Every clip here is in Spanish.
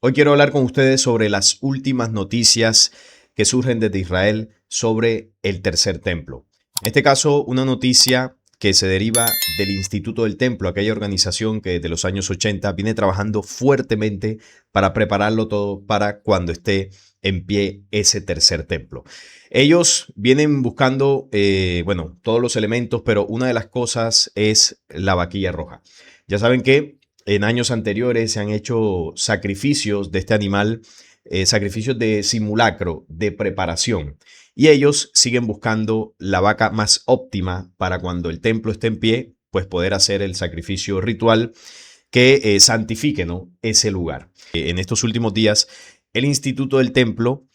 Hoy quiero hablar con ustedes sobre las últimas noticias que surgen desde Israel sobre el tercer templo. En este caso, una noticia que se deriva del Instituto del Templo, aquella organización que desde los años 80 viene trabajando fuertemente para prepararlo todo para cuando esté en pie ese tercer templo. Ellos vienen buscando, todos los elementos, pero una de las cosas es la vaquilla roja. Ya saben que en años anteriores se han hecho sacrificios de este animal, sacrificios de simulacro, de preparación. Y ellos siguen buscando la vaca más óptima para cuando el templo esté en pie, pues poder hacer el sacrificio ritual que santifique, ¿no?, ese lugar. En estos últimos días, el Instituto del Templo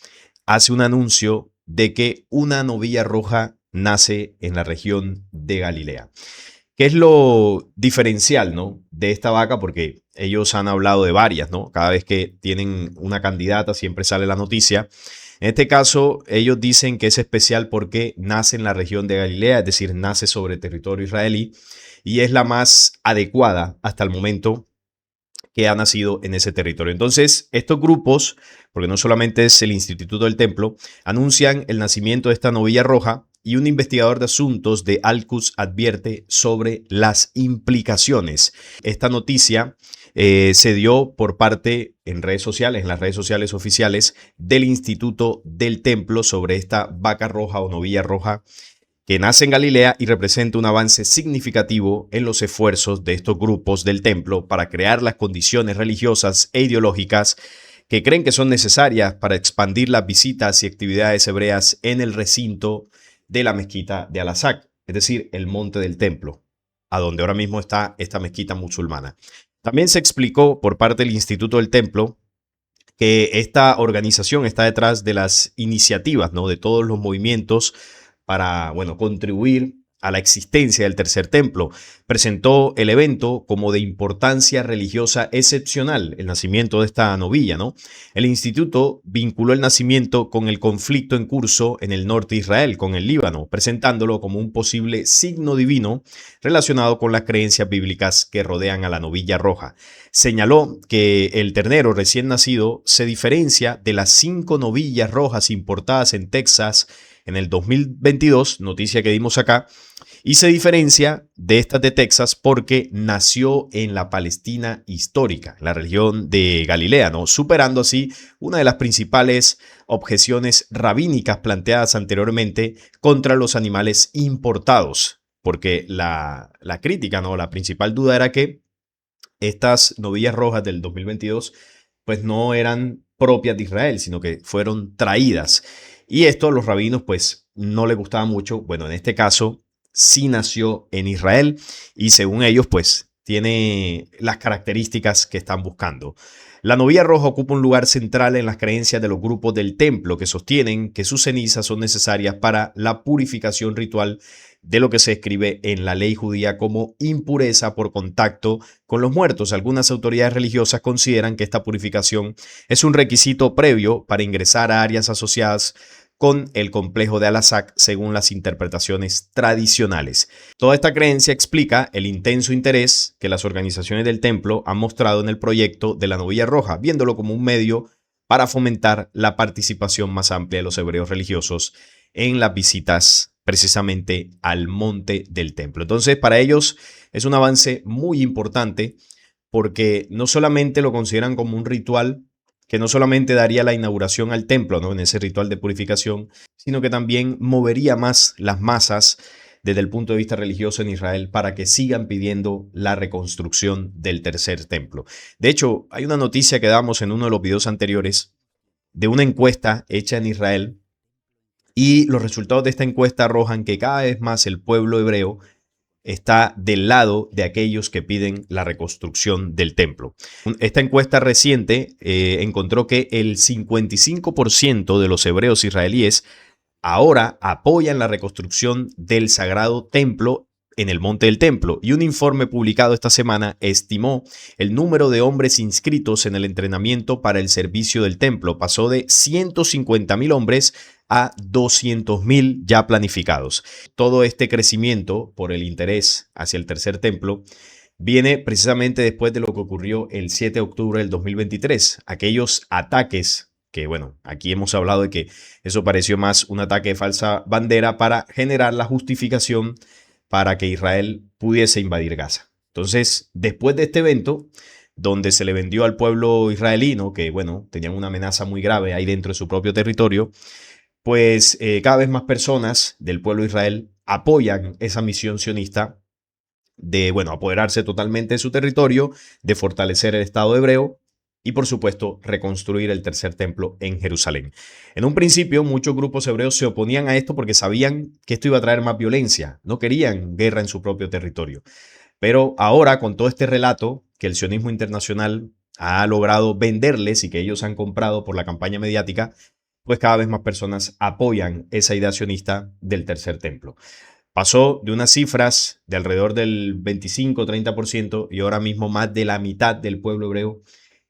hace un anuncio de que una novilla roja nace en la región de Galilea. ¿Qué es lo diferencial, no, de esta vaca? Porque ellos han hablado de varias, ¿no? Cada vez que tienen una candidata siempre sale la noticia. En este caso, ellos dicen que es especial porque nace en la región de Galilea, es decir, nace sobre territorio israelí y es la más adecuada hasta el momento que ha nacido en ese territorio. Entonces, estos grupos, porque no solamente es el Instituto del Templo, anuncian el nacimiento de esta novilla roja y un investigador de asuntos de Al-Quds advierte sobre las implicaciones. Esta noticia se dio por parte en redes sociales, en las redes sociales oficiales del Instituto del Templo sobre esta vaca roja o novilla roja que nace en Galilea y representa un avance significativo en los esfuerzos de estos grupos del templo para crear las condiciones religiosas e ideológicas que creen que son necesarias para expandir las visitas y actividades hebreas en el recinto de la mezquita de Al-Aqsa, es decir, el monte del templo, a donde ahora mismo está esta mezquita musulmana. También se explicó por parte del Instituto del Templo que esta organización está detrás de las iniciativas, ¿no?, de todos los movimientos para, contribuir a la existencia del tercer templo. Presentó el evento como de importancia religiosa excepcional, el nacimiento de esta novilla, ¿no? El instituto vinculó el nacimiento con el conflicto en curso en el norte de Israel, con el Líbano, presentándolo como un posible signo divino relacionado con las creencias bíblicas que rodean a la novilla roja. Señaló que el ternero recién nacido se diferencia de las 5 novillas rojas importadas en Texas en el 2022, noticia que dimos acá, y se diferencia de estas de Texas porque nació en la Palestina histórica, la región de Galilea, ¿no?, superando así una de las principales objeciones rabínicas planteadas anteriormente contra los animales importados, porque la crítica, ¿no?, la principal duda era que estas novillas rojas del 2022 pues no eran propias de Israel, sino que fueron traídas. Y esto a los rabinos pues no les gustaba mucho. Bueno, en este caso sí nació en Israel y según ellos pues tiene las características que están buscando. La novilla roja ocupa un lugar central en las creencias de los grupos del templo que sostienen que sus cenizas son necesarias para la purificación ritual de lo que se escribe en la ley judía como impureza por contacto con los muertos. Algunas autoridades religiosas consideran que esta purificación es un requisito previo para ingresar a áreas asociadas con el complejo de Al-Aqsa según las interpretaciones tradicionales. Toda esta creencia explica el intenso interés que las organizaciones del templo han mostrado en el proyecto de la novilla roja, viéndolo como un medio para fomentar la participación más amplia de los hebreos religiosos en las visitas precisamente al monte del templo. Entonces, para ellos es un avance muy importante porque no solamente lo consideran como un ritual que no solamente daría la inauguración al templo, ¿no?, en ese ritual de purificación, sino que también movería más las masas desde el punto de vista religioso en Israel para que sigan pidiendo la reconstrucción del tercer templo. De hecho, hay una noticia que damos en uno de los videos anteriores de una encuesta hecha en Israel y los resultados de esta encuesta arrojan que cada vez más el pueblo hebreo está del lado de aquellos que piden la reconstrucción del templo. Esta encuesta reciente encontró que el 55% de los hebreos israelíes ahora apoyan la reconstrucción del sagrado templo en el monte del templo, y un informe publicado esta semana estimó el número de hombres inscritos en el entrenamiento para el servicio del templo. Pasó de 150.000 hombres a 200.000 ya planificados. Todo este crecimiento por el interés hacia el tercer templo viene precisamente después de lo que ocurrió el 7 de octubre del 2023. Aquellos ataques que, bueno, aquí hemos hablado de que eso pareció más un ataque de falsa bandera para generar la justificación para que Israel pudiese invadir Gaza. Entonces, después de este evento, donde se le vendió al pueblo israelí, ¿no? Que, bueno, tenían una amenaza muy grave ahí dentro de su propio territorio, pues cada vez más personas del pueblo de Israel apoyan esa misión sionista de, bueno, apoderarse totalmente de su territorio, de fortalecer el Estado hebreo y, por supuesto, reconstruir el tercer templo en Jerusalén. En un principio, muchos grupos hebreos se oponían a esto porque sabían que esto iba a traer más violencia, no querían guerra en su propio territorio. Pero ahora, con todo este relato que el sionismo internacional ha logrado venderles y que ellos han comprado por la campaña mediática, pues cada vez más personas apoyan esa idea sionista del tercer templo. Pasó de unas cifras de alrededor del 25-30% y ahora mismo más de la mitad del pueblo hebreo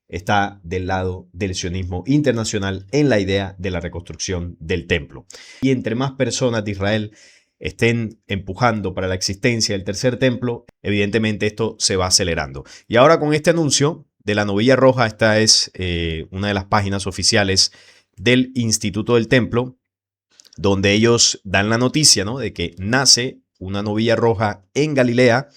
está del lado del sionismo internacional en la idea de la reconstrucción del templo. Y entre más personas de Israel estén empujando para la existencia del tercer templo, evidentemente esto se va acelerando. Y ahora con este anuncio de la novilla roja, esta es una de las páginas oficiales del Instituto del Templo, donde ellos dan la noticia, ¿no?, de que nace una novilla roja en Galilea,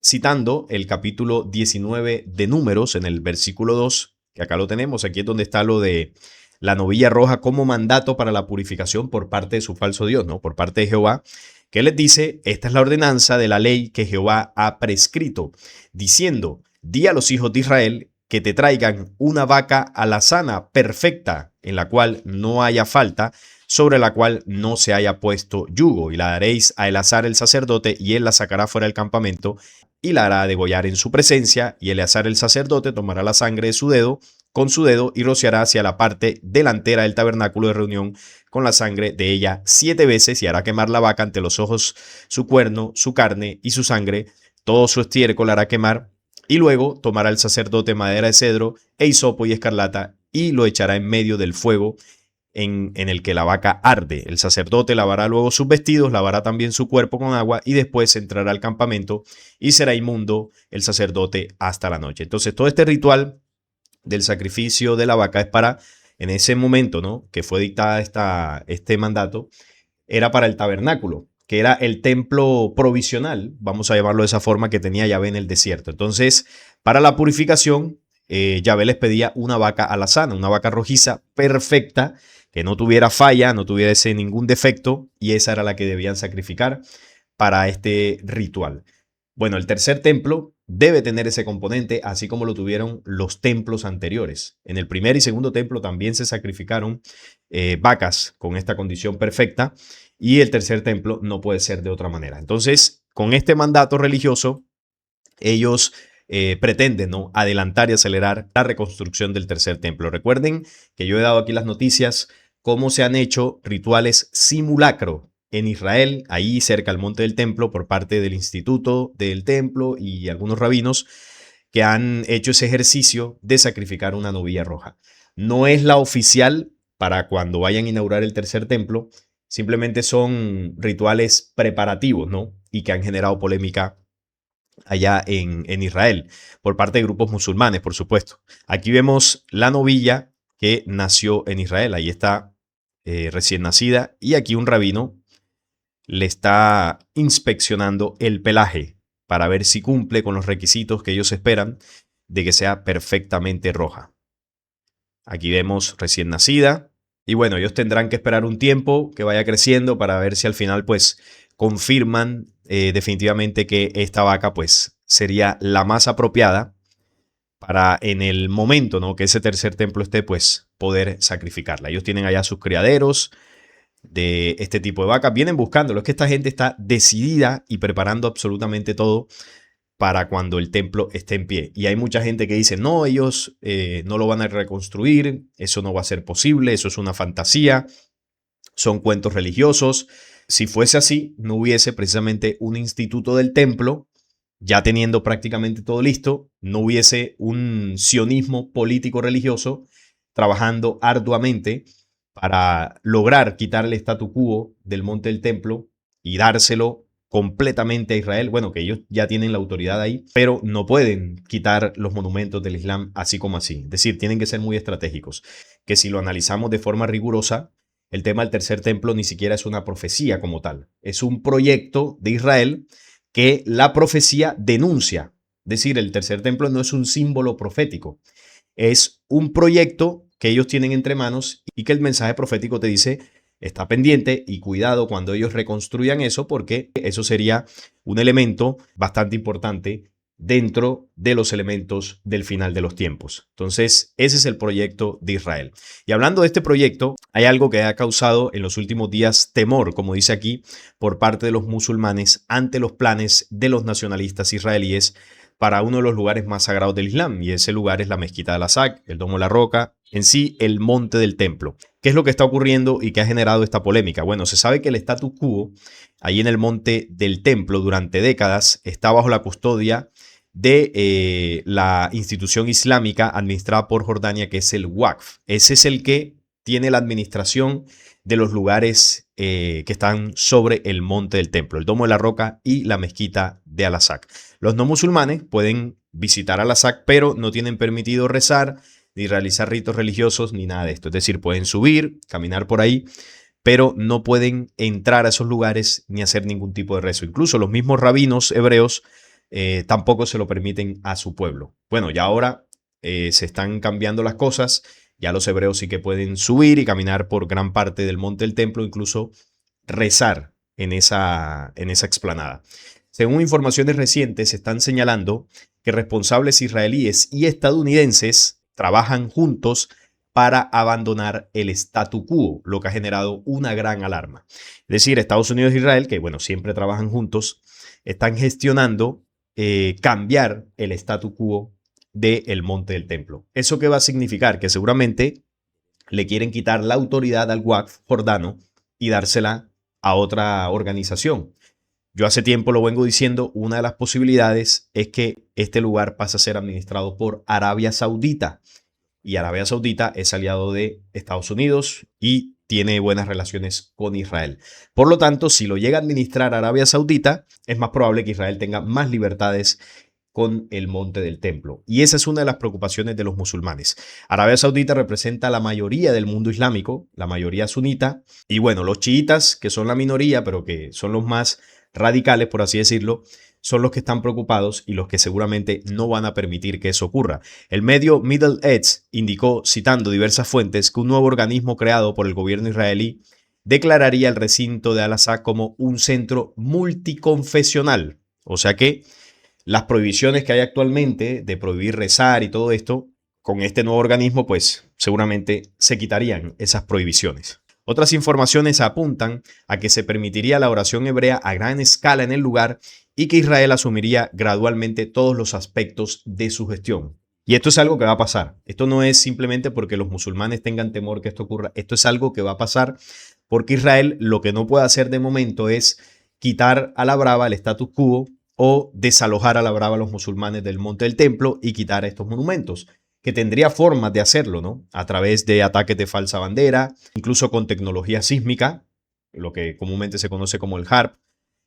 citando el capítulo 19 de Números en el versículo 2, que acá lo tenemos, aquí es donde está lo de la novilla roja como mandato para la purificación por parte de su falso Dios, ¿no?, por parte de Jehová, que les dice: esta es la ordenanza de la ley que Jehová ha prescrito, diciendo: di a los hijos de Israel que te traigan una vaca alazana perfecta, en la cual no haya falta, sobre la cual no se haya puesto yugo, y la daréis a Eleazar el sacerdote, y él la sacará fuera del campamento, y la hará degollar en su presencia, y Eleazar el sacerdote tomará la sangre de su dedo, con su dedo, y rociará hacia la parte delantera del tabernáculo de reunión con la sangre de ella 7 veces, y hará quemar la vaca ante los ojos su cuerno, su carne y su sangre, todo su estiércol hará quemar, y luego tomará el sacerdote madera de cedro e hisopo y escarlata, y lo echará en medio del fuego en el que la vaca arde. El sacerdote lavará luego sus vestidos, lavará también su cuerpo con agua, y después entrará al campamento y será inmundo el sacerdote hasta la noche. Entonces, todo este ritual del sacrificio de la vaca es para, en ese momento, ¿no?, que fue dictada este mandato, era para el tabernáculo, que era el templo provisional, vamos a llamarlo de esa forma, que tenía Yahvé en el desierto. Entonces, para la purificación, Yahvé les pedía una vaca alazana, una vaca rojiza perfecta, que no tuviera falla, no tuviese ningún defecto, y esa era la que debían sacrificar para este ritual. Bueno, el tercer templo debe tener ese componente, así como lo tuvieron los templos anteriores. En el primer y segundo templo también se sacrificaron vacas con esta condición perfecta, y el tercer templo no puede ser de otra manera. Entonces, con este mandato religioso, ellos pretenden, ¿no?, adelantar y acelerar la reconstrucción del tercer templo. Recuerden que yo he dado aquí las noticias, cómo se han hecho rituales simulacro en Israel, ahí cerca al monte del templo, por parte del Instituto del Templo y algunos rabinos que han hecho ese ejercicio de sacrificar una novilla roja. No es la oficial para cuando vayan a inaugurar el tercer templo, simplemente son rituales preparativos, ¿no?, y que han generado polémica allá en Israel, por parte de grupos musulmanes, por supuesto. Aquí vemos la novilla que nació en Israel, ahí está recién nacida, y aquí un rabino le está inspeccionando el pelaje para ver si cumple con los requisitos que ellos esperan de que sea perfectamente roja. Aquí vemos recién nacida, y bueno, ellos tendrán que esperar un tiempo que vaya creciendo para ver si al final pues confirman definitivamente que esta vaca pues sería la más apropiada para en el momento, ¿no?, que ese tercer templo esté, pues poder sacrificarla. Ellos tienen allá sus criaderos de este tipo de vacas, vienen buscándolo. Es que esta gente está decidida y preparando absolutamente todo para cuando el templo esté en pie. Y hay mucha gente que dice: no, ellos no lo van a reconstruir, eso no va a ser posible, eso es una fantasía, son cuentos religiosos. Si fuese así, no hubiese precisamente un instituto del templo, ya teniendo prácticamente todo listo, no hubiese un sionismo político religioso trabajando arduamente para lograr quitar el statu quo del monte del templo y dárselo completamente a Israel. Bueno, que ellos ya tienen la autoridad ahí, pero no pueden quitar los monumentos del Islam así como así. Es decir, tienen que ser muy estratégicos. Que si lo analizamos de forma rigurosa, el tema del tercer templo ni siquiera es una profecía como tal. Es un proyecto de Israel que la profecía denuncia. Es decir, el tercer templo no es un símbolo profético. Es un proyecto que ellos tienen entre manos y que el mensaje profético te dice: está pendiente y cuidado cuando ellos reconstruyan eso, porque eso sería un elemento bastante importante dentro de los elementos del final de los tiempos. Entonces, ese es el proyecto de Israel. Y hablando de este proyecto, hay algo que ha causado en los últimos días temor, como dice aquí, por parte de los musulmanes ante los planes de los nacionalistas israelíes para uno de los lugares más sagrados del Islam, y ese lugar es la mezquita de Al-Aqsa, el Domo de la Roca, en sí el monte del templo. ¿Qué es lo que está ocurriendo y qué ha generado esta polémica? Bueno, se sabe que el status quo ahí en el monte del templo durante décadas está bajo la custodia de la institución islámica administrada por Jordania, que es el Waqf. Ese es el que tiene la administración de los lugares que están sobre el monte del templo, el Domo de la Roca y la mezquita de Al-Aqsa. Los no musulmanes pueden visitar Al-Aqsa, pero no tienen permitido rezar, ni realizar ritos religiosos, ni nada de esto. Es decir, pueden subir, caminar por ahí, pero no pueden entrar a esos lugares ni hacer ningún tipo de rezo. Incluso los mismos rabinos hebreos tampoco se lo permiten a su pueblo. Bueno, ya ahora se están cambiando las cosas. Ya los hebreos sí que pueden subir y caminar por gran parte del monte del templo, incluso rezar en esa explanada. Según informaciones recientes, se están señalando que responsables israelíes y estadounidenses trabajan juntos para abandonar el statu quo, lo que ha generado una gran alarma. Es decir, Estados Unidos e Israel, que bueno, siempre trabajan juntos, están gestionando cambiar el statu quo del monte del templo. ¿Eso qué va a significar? Que seguramente le quieren quitar la autoridad al Waqf jordano y dársela a otra organización. Yo hace tiempo lo vengo diciendo, una de las posibilidades es que este lugar pase a ser administrado por Arabia Saudita. Y Arabia Saudita es aliado de Estados Unidos y tiene buenas relaciones con Israel. Por lo tanto, si lo llega a administrar Arabia Saudita, es más probable que Israel tenga más libertades con el monte del templo. Y esa es una de las preocupaciones de los musulmanes. Arabia Saudita representa la mayoría del mundo islámico, la mayoría sunita, y bueno, los chiitas, que son la minoría, pero que son los más radicales, por así decirlo, son los que están preocupados y los que seguramente no van a permitir que eso ocurra. El medio Middle East indicó, citando diversas fuentes, que un nuevo organismo creado por el gobierno israelí declararía el recinto de Al-Aqsa como un centro multiconfesional. O sea que las prohibiciones que hay actualmente de prohibir rezar y todo esto, con este nuevo organismo, pues seguramente se quitarían esas prohibiciones. Otras informaciones apuntan a que se permitiría la oración hebrea a gran escala en el lugar y que Israel asumiría gradualmente todos los aspectos de su gestión. Y esto es algo que va a pasar. Esto no es simplemente porque los musulmanes tengan temor que esto ocurra. Esto es algo que va a pasar porque Israel lo que no puede hacer de momento es quitar a la brava el status quo o desalojar a la brava a los musulmanes del monte del templo y quitar estos monumentos, que tendría formas de hacerlo, ¿no? A través de ataques de falsa bandera, incluso con tecnología sísmica, lo que comúnmente se conoce como el HARP,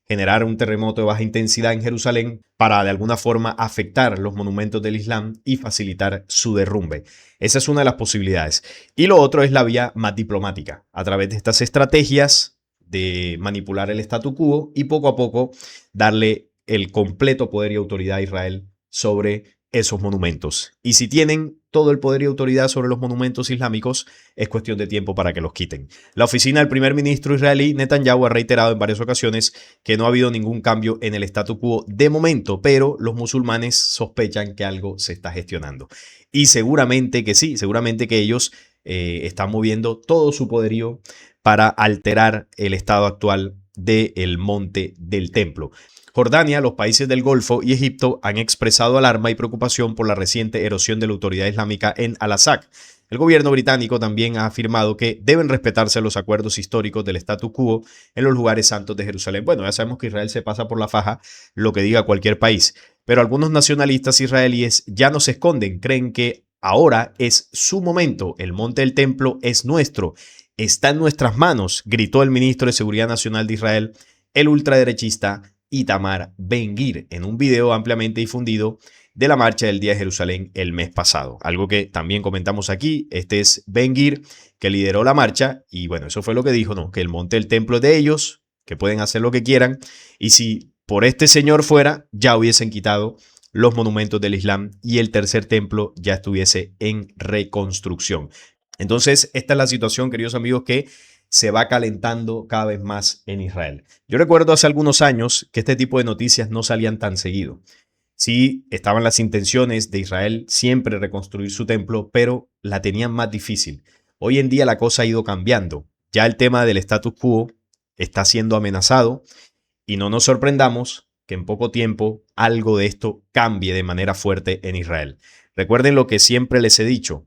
generar un terremoto de baja intensidad en Jerusalén para de alguna forma afectar los monumentos del Islam y facilitar su derrumbe. Esa es una de las posibilidades. Y lo otro es la vía más diplomática, a través de estas estrategias de manipular el statu quo y poco a poco darle el completo poder y autoridad a Israel sobre esos monumentos. Y si tienen todo el poder y autoridad sobre los monumentos islámicos, es cuestión de tiempo para que los quiten. La oficina del primer ministro israelí, Netanyahu, ha reiterado en varias ocasiones que no ha habido ningún cambio en el statu quo de momento, pero los musulmanes sospechan que algo se está gestionando. Y seguramente que sí, seguramente que ellos están moviendo todo su poderío para alterar el estado actual del monte del templo. Jordania, los países del Golfo y Egipto han expresado alarma y preocupación por la reciente erosión de la autoridad islámica en Al-Aqsa. El gobierno británico también ha afirmado que deben respetarse los acuerdos históricos del statu quo en los lugares santos de Jerusalén. Bueno, ya sabemos que Israel se pasa por la faja lo que diga cualquier país, pero algunos nacionalistas israelíes ya no se esconden, creen que ahora es su momento, el monte del templo es nuestro, está en nuestras manos, gritó el ministro de Seguridad Nacional de Israel, el ultraderechista Itamar Ben-Gvir en un video ampliamente difundido de la marcha del Día de Jerusalén el mes pasado. Algo que también comentamos aquí, este es Ben-Gvir que lideró la marcha y bueno, eso fue lo que dijo, ¿no? Que el monte del templo es de ellos, que pueden hacer lo que quieran y si por este señor fuera, ya hubiesen quitado los monumentos del Islam y el tercer templo ya estuviese en reconstrucción. Entonces, esta es la situación, queridos amigos, que se va calentando cada vez más en Israel. Yo recuerdo hace algunos años que este tipo de noticias no salían tan seguido. Sí, estaban las intenciones de Israel siempre reconstruir su templo, pero la tenían más difícil. Hoy en día la cosa ha ido cambiando. Ya el tema del status quo está siendo amenazado y no nos sorprendamos que en poco tiempo algo de esto cambie de manera fuerte en Israel. Recuerden lo que siempre les he dicho.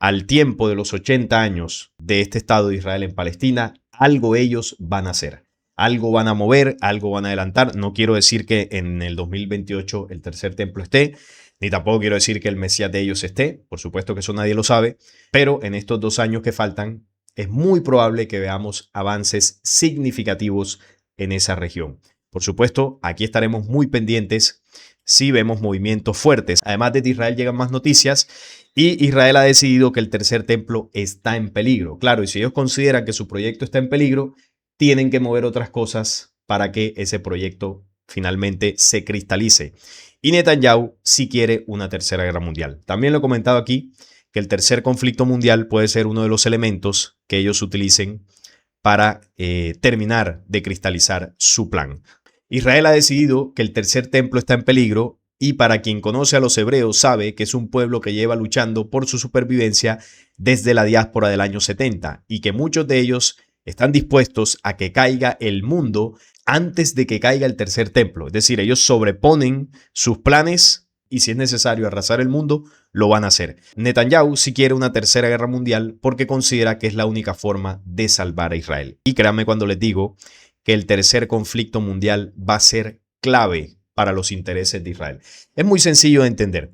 Al tiempo de los 80 años de este Estado de Israel en Palestina, algo ellos van a hacer. Algo van a mover, algo van a adelantar. No quiero decir que en el 2028 el tercer templo esté, ni tampoco quiero decir que el Mesías de ellos esté. Por supuesto que eso nadie lo sabe. Pero en estos 2 años que faltan, es muy probable que veamos avances significativos en esa región. Por supuesto, aquí estaremos muy pendientes si vemos movimientos fuertes. Además desde Israel llegan más noticias y Israel ha decidido que el tercer templo está en peligro. Claro, y si ellos consideran que su proyecto está en peligro, tienen que mover otras cosas para que ese proyecto finalmente se cristalice. Y Netanyahu sí quiere una tercera guerra mundial. También lo he comentado aquí, que el tercer conflicto mundial puede ser uno de los elementos que ellos utilicen para terminar de cristalizar su plan. Israel ha decidido que el tercer templo está en peligro y para quien conoce a los hebreos sabe que es un pueblo que lleva luchando por su supervivencia desde la diáspora del año 70 y que muchos de ellos están dispuestos a que caiga el mundo antes de que caiga el tercer templo. Es decir, ellos sobreponen sus planes y si es necesario arrasar el mundo, lo van a hacer. Netanyahu sí quiere una tercera guerra mundial porque considera que es la única forma de salvar a Israel. Y créanme cuando les digo que el tercer conflicto mundial va a ser clave para los intereses de Israel. Es muy sencillo de entender.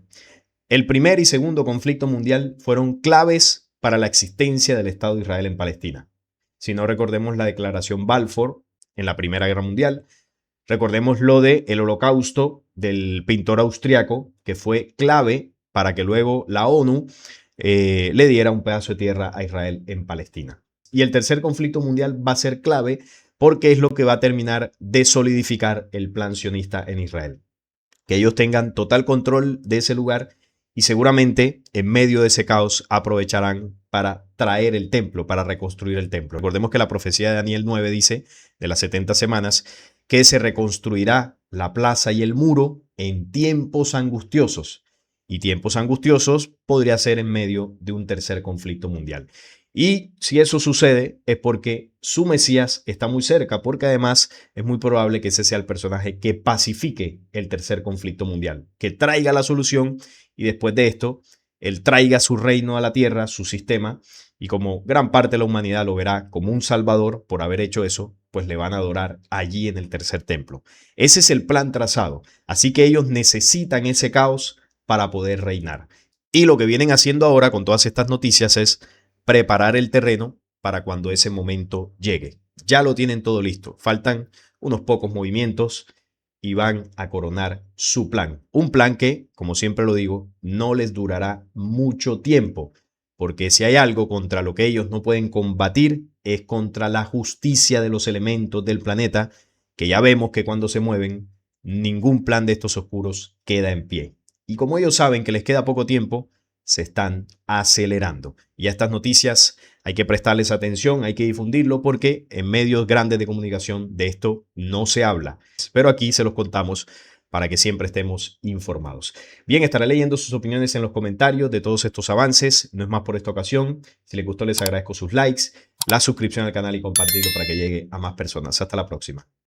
El primer y segundo conflicto mundial fueron claves para la existencia del Estado de Israel en Palestina. Si no recordemos la declaración Balfour en la Primera Guerra Mundial, recordemos lo del Holocausto del pintor austriaco, que fue clave para que luego la ONU le diera un pedazo de tierra a Israel en Palestina. Y el tercer conflicto mundial va a ser clave porque es lo que va a terminar de solidificar el plan sionista en Israel. Que ellos tengan total control de ese lugar y seguramente en medio de ese caos aprovecharán para traer el templo, para reconstruir el templo. Recordemos que la profecía de Daniel 9 dice, de las 70 semanas, que se reconstruirá la plaza y el muro en tiempos angustiosos. Y tiempos angustiosos podría ser en medio de un tercer conflicto mundial. Y si eso sucede es porque su Mesías está muy cerca, porque además es muy probable que ese sea el personaje que pacifique el tercer conflicto mundial, que traiga la solución y después de esto, él traiga su reino a la tierra, su sistema, y como gran parte de la humanidad lo verá como un salvador por haber hecho eso, pues le van a adorar allí en el tercer templo. Ese es el plan trazado, así que ellos necesitan ese caos para poder reinar. Y lo que vienen haciendo ahora con todas estas noticias es preparar el terreno para cuando ese momento llegue. Ya lo tienen todo listo. Faltan unos pocos movimientos y van a coronar su plan. Un plan que, como siempre lo digo, no les durará mucho tiempo, porque si hay algo contra lo que ellos no pueden combatir es contra la justicia de los elementos del planeta, que ya vemos que cuando se mueven, ningún plan de estos oscuros queda en pie. Y como ellos saben que les queda poco tiempo, se están acelerando. Y a estas noticias hay que prestarles atención, hay que difundirlo porque en medios grandes de comunicación de esto no se habla. Pero aquí se los contamos para que siempre estemos informados. Bien, estaré leyendo sus opiniones en los comentarios de todos estos avances. No es más por esta ocasión. Si les gustó, les agradezco sus likes, la suscripción al canal y compartirlo para que llegue a más personas. Hasta la próxima.